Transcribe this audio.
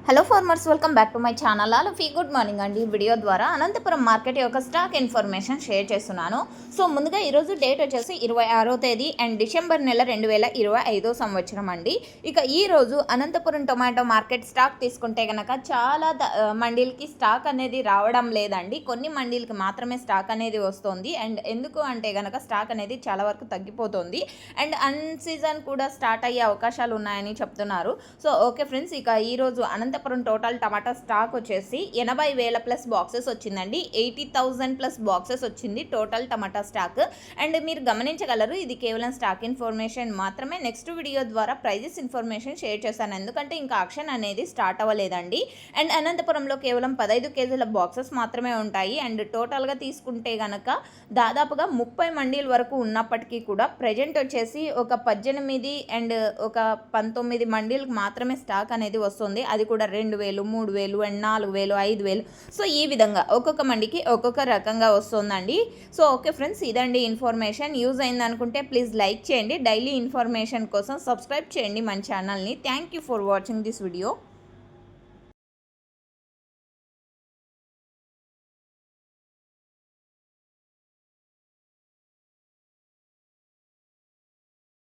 Hello farmers, welcome back to my channel. All of you good morning అండి. ఈ video ద్వారా Anantapuram market యొక్క stock information share చేస్తున్నాను. So ముందుగా ఈరోజు డేట్ వచ్చేసి 26వ తేదీ అండ్ డిసెంబర్ నెల 2025 సంవత్సరం అండి. ఇక ఈరోజు అనంతపురం టొమాటో మార్కెట్ స్టాక్ తీసుకుంటే కనుక చాలా మండీలకి స్టాక్ అనేది రావడం లేదండి. కొన్ని మండీలకి మాత్రమే స్టాక్ అనేది వస్తుంది. అండ్ ఎందుకు అంటే కనుక స్టాక్ అనేది చాలా వరకు తగ్గిపోతుంది అండ్ అన్ సీజన్ కూడా స్టార్ట్ అయ్యే అవకాశాలు ఉన్నాయని చెప్తున్నారు. సో ఓకే ఫ్రెండ్స్, ఇక ఈరోజు అనంతపురం టోటల్ టమాటా స్టాక్ వచ్చేసి 80,000 ప్లస్ బాక్సెస్ వచ్చిందండి. 80,000 ప్లస్ బాక్సెస్ వచ్చింది టోటల్ టమాటా స్టాక్. అండ్ మీరు గమనించగలరు, ఇది కేవలం స్టాక్ ఇన్ఫర్మేషన్ మాత్రమే. నెక్స్ట్ వీడియో ద్వారా ప్రైజెస్ ఇన్ఫర్మేషన్ షేర్ చేశాను, ఎందుకంటే ఇంకా ఆక్షన్ అనేది స్టార్ట్ అవ్వలేదండి. అండ్ అనంతపురంలో కేవలం 15 కేజీల బాక్సెస్ మాత్రమే ఉంటాయి. అండ్ టోటల్గా తీసుకుంటే కనుక దాదాపుగా 30 మండీల వరకు ఉన్నప్పటికీ కూడా ప్రజెంట్ వచ్చేసి ఒక 18 అండ్ ఒక 19 మండీలకు మాత్రమే స్టాక్ అనేది వస్తుంది. అది కూడా 2,000, 3,000 అండ్ 4,000, 5,000. సో ఈ విధంగా ఒక్కొక్క మండికి ఒక్కొక్క రకంగా వస్తుందండి. సో ఓకే ఫ్రెండ్స్, ఇదండి ఇన్ఫర్మేషన్. యూజ్ అయింది అనుకుంటే ప్లీజ్ లైక్ చేయండి. డైలీ ఇన్ఫర్మేషన్ కోసం సబ్స్క్రైబ్ చేయండి మన ఛానల్ని. Thank you for watching this video.